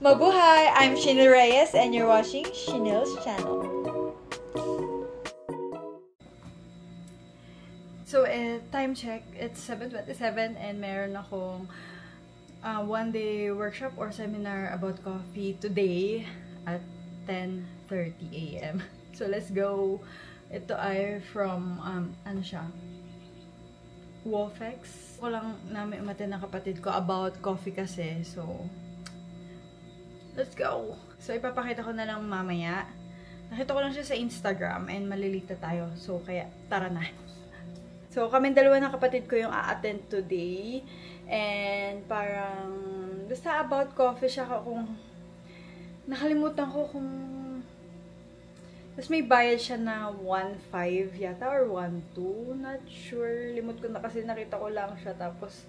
Mabuhay! I'm Shinil Reyes and you're watching Shinil's channel. So, time check, it's 7:27 and meron akong one-day workshop or seminar about coffee today at 10:30 a.m. So, let's go. Ito ay from, ano siya? Wofex. Ko lang namin umatin ng kapatid ko about coffee kasi. So, let's go! So, ipapakita ko na lang mamaya. Nakita ko lang siya sa Instagram and malilita tayo. So, kaya tara na. So, kaming dalawa ng kapatid ko yung a-attend today. And parang, basta about coffee siya kung nakalimutan ko kung tapos may bayad siya na 1.5 yata or 1.2. Not sure. Limot ko na kasi nakita ko lang siya. Tapos,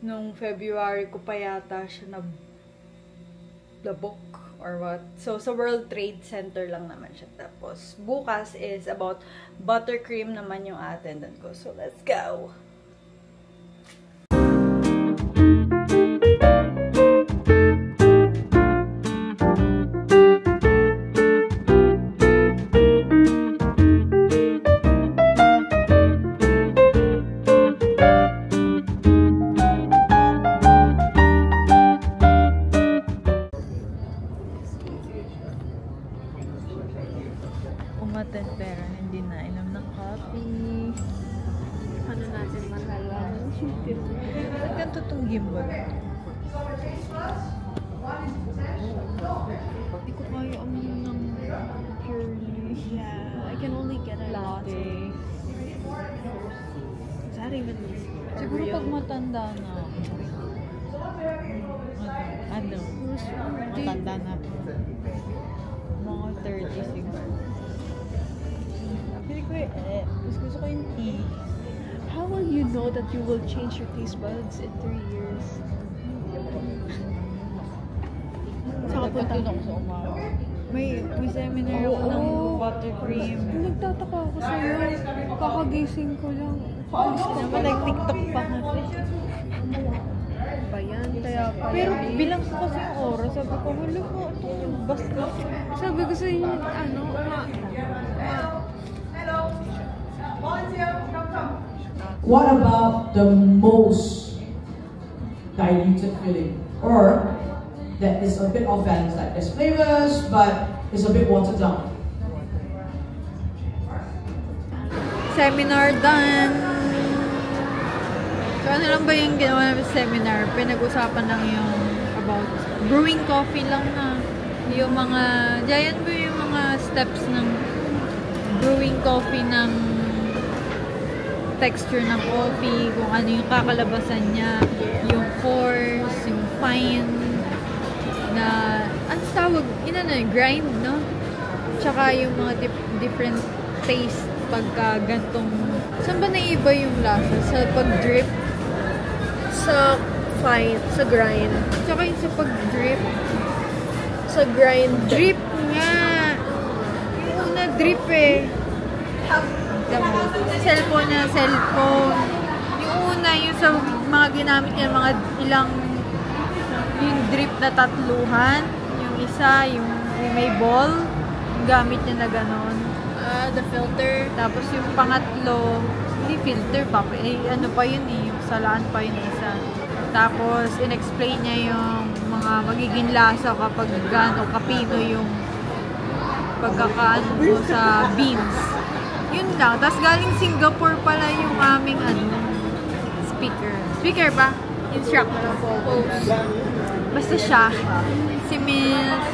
nung February ko pa yata siya na the book or what. So, sa World Trade Center lang naman siya. Tapos, bukas is about buttercream naman yung attendant ko. So, let's go! Umaten pero hindi na inom ng coffee. Ano natin malalaman? Ba't ganito itong gimbal? Hindi ko kaya uminom ng purely. Yeah, I can only get a latte. Is that even Siguro real? pag matanda na ako. Ano? Matanda na ako. Mga 30 siguro. Hindi ko gusto ko yung tea. How will you know that you will change your taste buds in 3 years? Saka punta ako sa umaga. May seminar ako ng buttercream. Nagtataka ako sa'yo. Kakagising ko lang. Kaalis ko pa. Nag-TikTok pa kasi. Ba yan? Kaya pala. Pero bilang ko kasi yung oras, sabi ko, wala ko, ito yung basta. Sabi ko sa inyo, ano, What about the most diluted filling? Or that is a bit off balance, like there's flavors, but it's a bit watered down. Seminar done! So ano lang ba yung ginawa namin seminar? Pinag-usapan lang yung about brewing coffee lang na. Yung mga, giant ba yung mga steps ng brewing coffee ng texture ng coffee, kung ano yung kakalabasan niya, yung coarse, yung fine, na, ano tawag, grind, no? Tsaka yung mga different taste pagka gantong, saan ba naiba yung lasa? Sa pag-drip? sa fine, sa grind. Tsaka yung sa pag-drip? Sa grind. Drip nga! Yung una drip eh. Cellphone na cellphone. Yung una, yung sa mga ginamit niya, mga ilang yung drip na tatluhan. Yung isa, yung may ball. Yung gamit niya na ganon. The filter. Tapos yung pangatlo, hindi filter pa. Ano pa yun eh, yung salaan pa yun isa. Tapos, in-explain niya yung mga magiging lasa kapag gaano kapino yung pagkakaano mo sa beans. Yun lang. Tapos galing Singapore pala yung aming speaker. Speaker ba? Instructor. Basta siya. Si Miss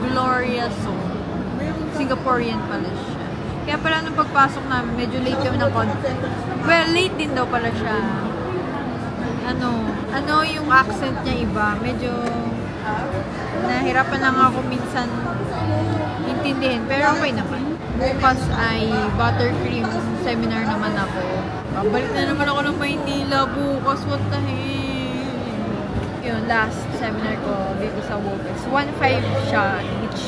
Gloria So. Singaporean pala siya. Kaya pala nung pagpasok namin, medyo late kami ng konti. Well, late din daw pala siya. Ano yung accent niya iba. Medyo nahirapan lang ako minsan intindihin. Pero okay naman. Bukas ay buttercream seminar naman ako. Babalik na naman ako ng Maynila bukas. What the hell? Yun, last seminar ko dito sa Wofex. 1.5 siya each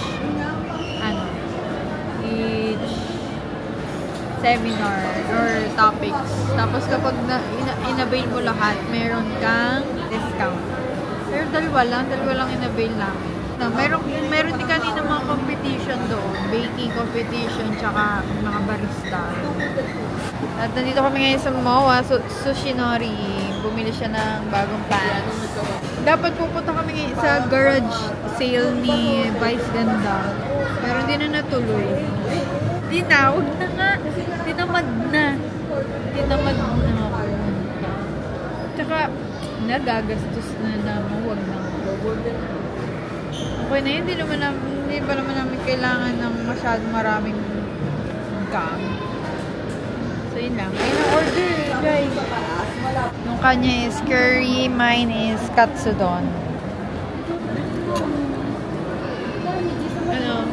seminar or topics. Tapos kapag in-avail mo lahat, meron kang discount. Pero dalawa lang in-avail namin. na. Meron din kanina mga competition doon. Baking competition, tsaka mga barista. At nandito kami ngayon sa MOA, Sushinori. Bumili siya ng bagong pants. Dapat pupunta kami ngayon sa garage sale ni Vice Ganda. Pero hindi na natuloy. Huwag na nga. Tinamad na ako. Tsaka, nagagastos na naman. Huwag na. Okay na yun. Hindi pa naman namin kailangan ng masyadong maraming gamit. So, yun lang. Ayun ang order, guys. Yung kanya is curry, mine is katsudon. Ano?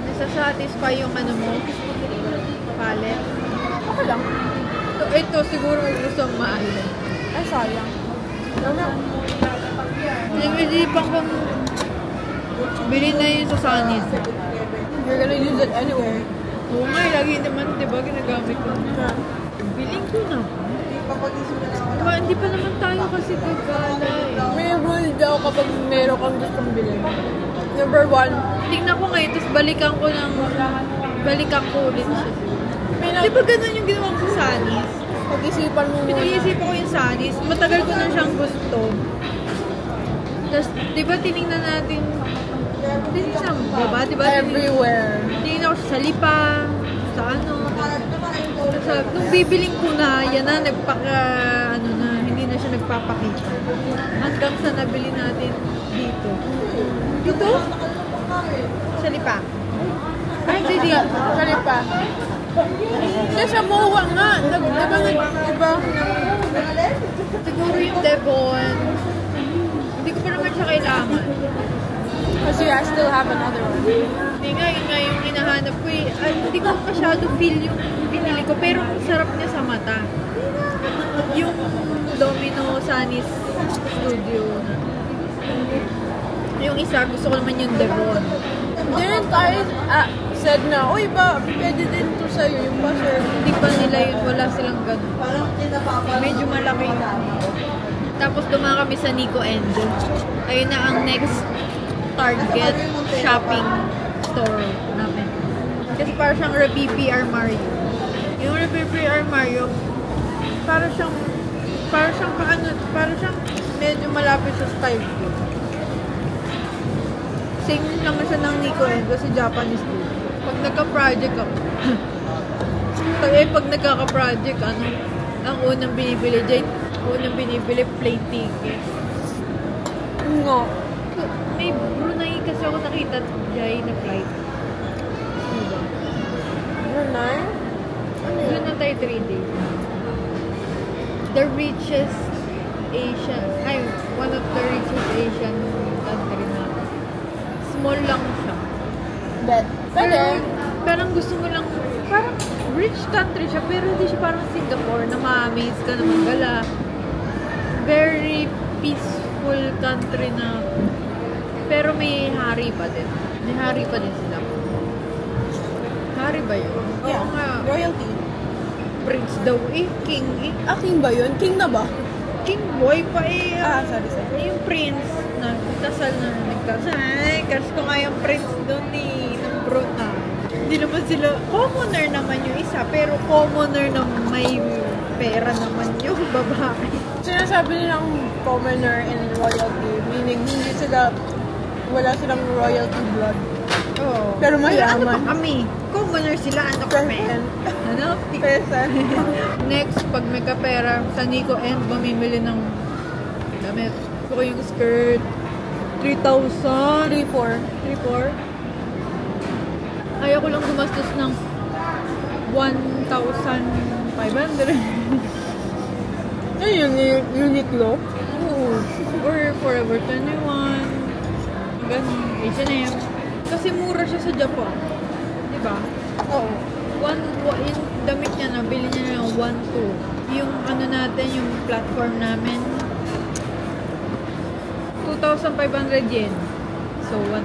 Nasa-satisfy yung ano mo? Palette? Ako lang. Ito siguro gusto mahal. Ay, sayang. Nag-isipan kong bilhin na yun sa Sunny's. You're gonna use it anywhere. Oo nga, lagi naman, diba, ginagamit ko na. Bilhin ko na. Diba, hindi pa naman tayo kasi gagala eh. May rule daw kapag meron kang gustong bilhin. Number 1. Tingnan ko ngayon, tapos balikan ko ulit siya. Di ba ganun yung ginawa ko sa Sunny's? Pag-isipan mo muna. Pinag-iisipan ko yung Sunny's. Matagal ko na siyang gusto. Tapos, di ba tinignan natin, diba? Everywhere. Tinignan ko siya sa Lipa, sa ano. Nung bibiling ko na, yan na, hindi na siya nagpapakita. Hanggang sa nabili natin dito. Dito? Sa Lipa. Ay, hindi. Sa Lipa. Kasi sa MOA nga. Diba? Siguro yung Devon. Hindi ko pa naman siya kailangan. Kasi I still have another one. Hindi nga, yun nga yung hinahanap ko eh. Ay, hindi ko masyado feel yung pinili ko. Pero ang sarap niya sa mata. Yung Domino Sunny's Studio. Yung isa, gusto ko naman yung Devon. Didn't I said na, uy ba, pwede din to sa'yo yung passer. Hindi pa nila yun, wala silang ganun. Medyo malaki. Tapos dumaan kami sa Nico End. Ayun na ang next Target shopping store namin. Kasi parang siyang Repipi Armario. Yung Repipi Armario, parang siyang medyo malapit sa style ko. Same naman siya ng Nico End kasi Japanese food. Pag nagka-project ako, pag nagkaka-project, ang unang binibili dyan, plane tickets. Nga. May Brunei kasi ako nakita dyan na flight. Diba? Brunei? Ano yun? Doon na tayo 3 days. The richest one of the richest Asian country na. Small lang siya. Bet. Pwede. Parang gusto mo lang, parang rich country siya, pero hindi siya parang Singapore na ma-amaze ka na magala. Very peaceful country na, pero may hari pa din. May hari pa din sila. Hari ba yun? Yeah. Oo nga. Royalty. Prince daw eh. King eh. Ah, king ba yun? King na ba? King boy pa eh. Sorry. Yung prince na nagkasal. Ay, kasi ko nga yung prince doon eh. Ng Brunei. Hindi naman sila, commoner naman yung isa, pero commoner na may pera naman yung babae. Sinasabi nilang commoner and royalty, meaning wala silang royalty blood. Oo. Pero mayaman. Ano pa kami? Commoner sila, ano kami? Ano? Pesan. Next, pag may kapera, sa Nico End, mamimili ng damit. Gusto ko yung skirt. 3,000. 3,400. Ayaw ko lang gumastos ng 1,500. Ano yun? Uniqlo? Oo. Or Forever 21. Ganun. H&M. Kasi mura siya sa Japan. Diba? Oo. Yung damit niya, nabili niya ng 1,200. Yung ano natin, yung platform namin, 2,500 yen. So, 1,000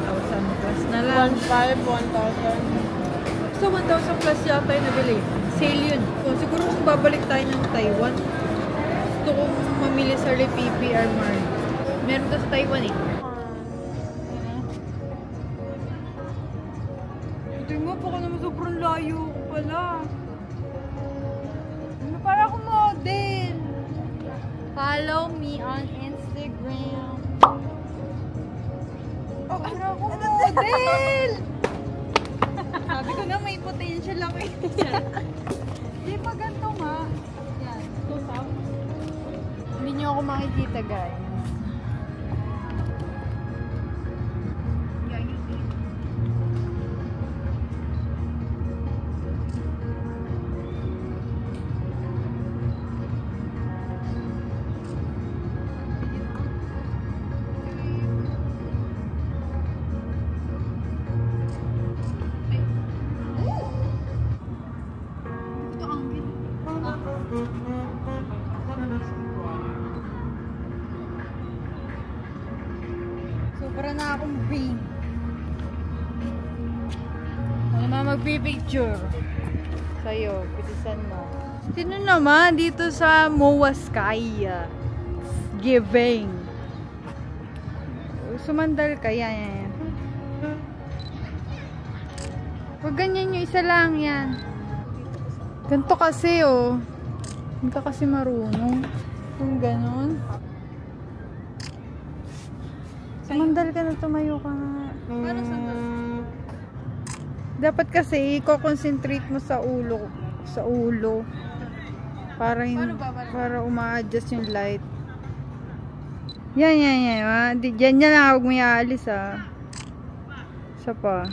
plus na lang. 1,500, 1,000. So, 1,000 plus yata yung nabili. Sale yun. So, siguro kung babalik tayo ng Taiwan, gusto kong mamili sa PPR Mart. Meron to sa Taiwan eh. Tingnan mo, baka naman sobrang layo ko pala. Para akong model. Follow me on Instagram. Oh, para akong model! Sabi ko na may potential ako eh. Di pa ganito nga. Yan. Hindi nyo ako makikita, guys. Sobra na akong green. Ano naman magpipicture sa'yo, pitisan mo. Sino naman dito sa MOA Sky? Giving. Sumandal ka, yan. Huwag ganyan yung isa lang, yan. Ganito kasi, oh. Hindi ka kasi marunong. Kung ganon. Sumandal ka na, tumayo ka nga. Paano sandal? Dapat kasi, i-concentrate mo sa ulo. Sa ulo. Para uma-adjust yung light. Yan. Diyan lang huwag mo iaalis, ah. Isa pa.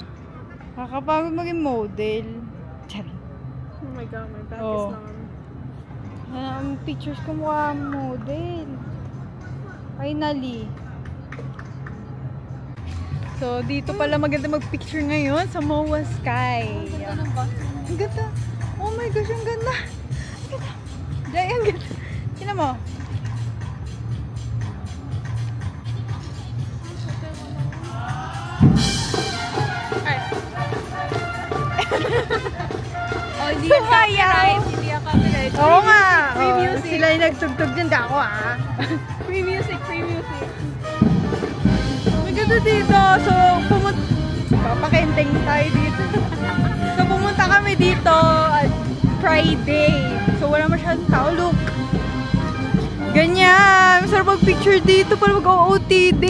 Kakapagod maging model. Oh my god, my back is numb. Pictures ko mukha model. Finally. So, dito pala maganda mag-picture ngayon sa MOA Sky. Ang ganda. Oh my gosh, ang ganda. Ang ganda. Jay, ang ganda. Tingnan mo. Oh, hindi yan copyright. Hindi yan copyright. Oo nga. Free music. Sila yung nagtugtog dyan. Di ako, ah. Free music, free music. Maganda dito. So, papakenteng tayo dito. So, pumunta kami dito at Friday. So, wala masyadong tao. Look. Ganyan. Masarap mag-picture dito para mag-OOTD.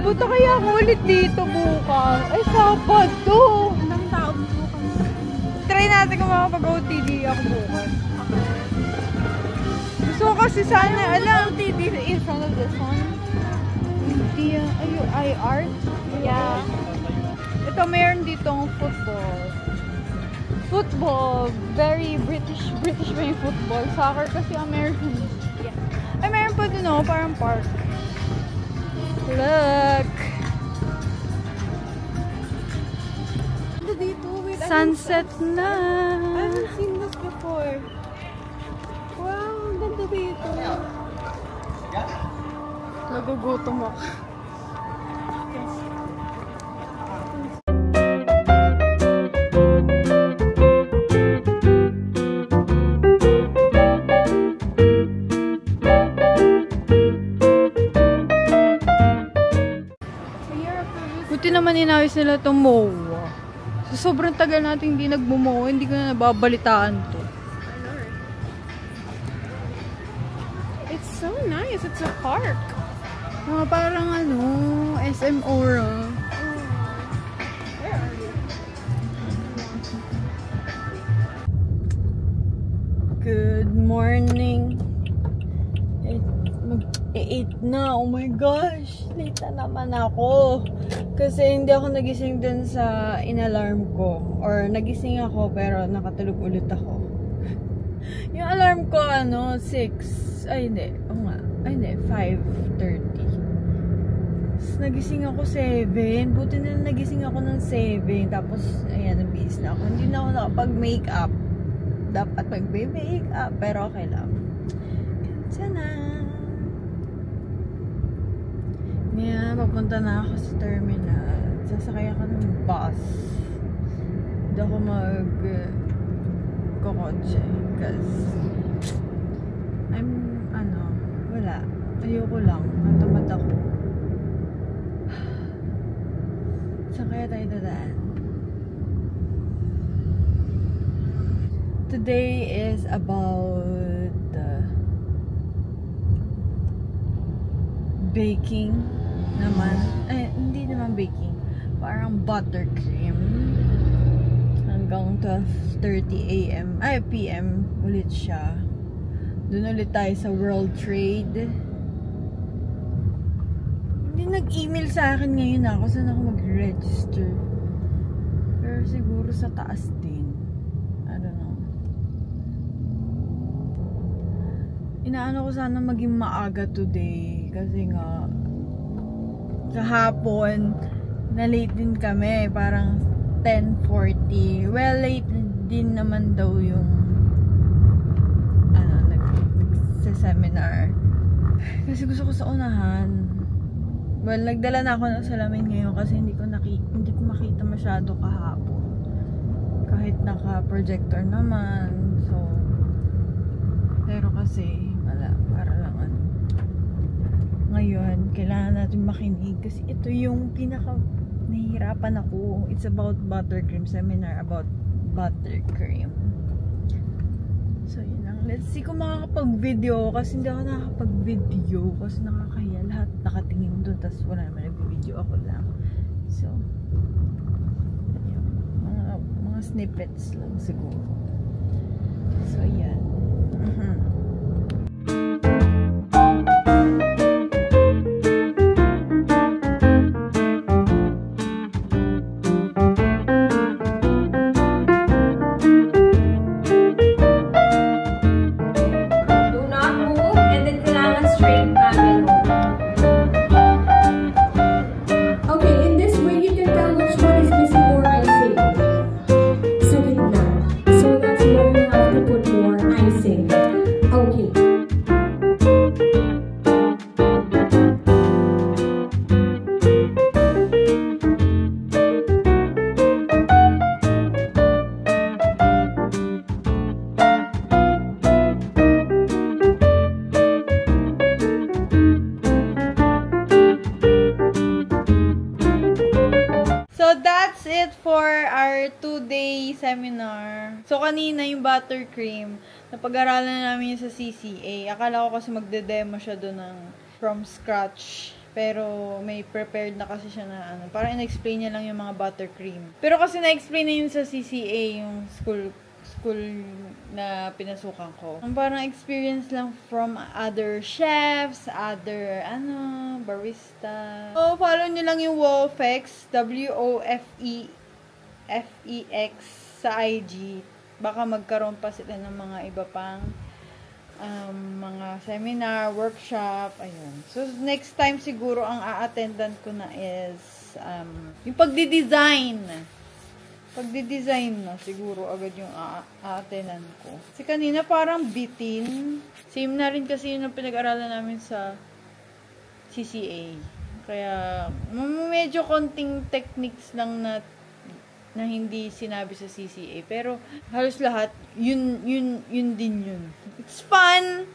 Punta kaya ako ulit dito bukas. Ay, Sabad to. Ang tao bukas. Try natin kung makapag-OOTD ako bukas. Gusto ko kasi sana, alam. OOTD in front of this one. Hindi, ay art? Yeah. Ito, mayroon ditong football. Football. Very British ba yung football? Soccer kasi American. Yeah. Ay, mayroon pa dun, oh, parang park. Look! Dito, wait. Sunset na! I haven't seen this before. Wow, ang ganda dito. Nagugutom ako. Buti naman inayos nila itong MOA. So, sobrang tagal natin hindi nagmo-MOA, hindi ko na nababalitaan to. It's so nice. It's a park. Parang ano, SM Aura. Where are you? Good morning. Mag-8 na. Oh my gosh. Late na naman ako. Kasi hindi ako nagising dun sa in-alarm ko. Or nagising ako pero nakatulog ulit ako. Yung alarm ko, 6. Ay, hindi. Oo nga. Ay, hindi. 5:30. Nagising ako 7. Buti na nagising ako ng 7. Tapos, ayan, nabihis na ako. Hindi na ako nakapag-makeup. Dapat mag-makeup. Pero okay lang. Sana. Ngayon, papunta na ako sa terminal. Sasakay ako ng bus. Hindi ako magkokotse. Because, wala. Ayoko lang. Natamad ako. Saan kaya tayo dadaan? Today is about baking naman. Hindi naman baking. Parang buttercream. Hanggang 12:30 a.m. PM ulit siya. Doon ulit tayo sa World Trade. Hindi nag-email sa akin ngayon ako. Saan ako mag-register? Pero siguro sa taas din. I don't know. Inaano ko sana maging maaga today. Kasi nga, kahapon, na late din kami. Parang 10:40. Well, late din naman daw yung seminar. Kasi gusto ko sa unahan. Well, nagdala na ako ng salamin ngayon kasi hindi ko makita masyado kahapon. Kahit naka-projector naman. So, pero kasi, wala. Para lang ngayon, kailangan natin makinig kasi ito yung nahihirapan ako. It's about buttercream. Seminar about buttercream. So, yun lang. Let's see kung makakapag-video kasi hindi ako nakakapag-video kasi nakakahiya. Lahat nakatingin doon tapos wala naman nag-video. Ako lang. So, yun. Mga snippets lang siguro. So, yan. For our 2-day seminar. So, kanina yung buttercream, napag-aralan namin yun sa CCA. Akala ko kasi magde-demo siya doon ng from scratch. Pero, may prepared na kasi siya na parang in-explain niya lang yung mga buttercream. Pero kasi na-explain na yun sa CCA, yung school na pinasukan ko. Ang parang experience lang from other chefs, other, barista. So, follow nyo lang yung Wofex, WOFEX sa IG. Baka magkaroon pa sila ng mga iba pang mga seminar, workshop, ayun. So, next time siguro ang a-attendan ko na is yung pagdi-design na siguro agad yung a-attendan ko. Kasi kanina parang bitin. Same na rin kasi yun ang pinag-aralan namin sa CCA. Kaya, medyo konting techniques lang na hindi sinabi sa CCA. Pero, halos lahat, yun din yun. It's fun!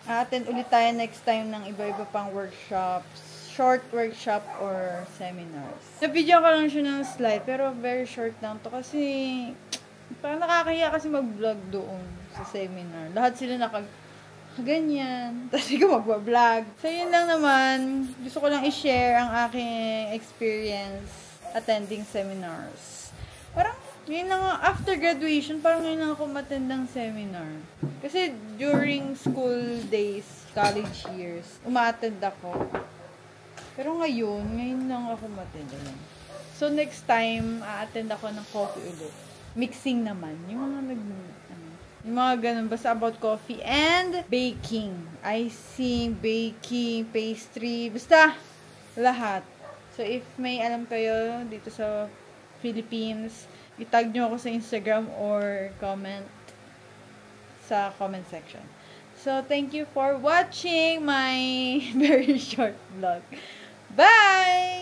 A-attend ulit tayo next time ng iba-iba pang workshops. Short workshop or seminars. Na-video ko lang siya ng slide, pero very short lang to kasi parang nakakahiya kasi mag-vlog doon sa seminar. Lahat sila ganyan. Tapos ikaw mag-vlog. So, yun lang naman. Gusto ko lang i-share ang aking experience attending seminars. Parang, yun lang, after graduation, parang ngayon lang ako attend ng seminar. Kasi during school days, college years, uma-attend ako. Pero ngayon lang ako attend. So, next time, a-attend ako ng coffee ulit. Mixing naman. Yung mga ganun. Basta about coffee and baking. Icing, baking, pastry. Basta, lahat. So, if may alam kayo dito sa Philippines, itag nyo ako sa Instagram or comment sa comment section. So, thank you for watching my very short vlog. Bye!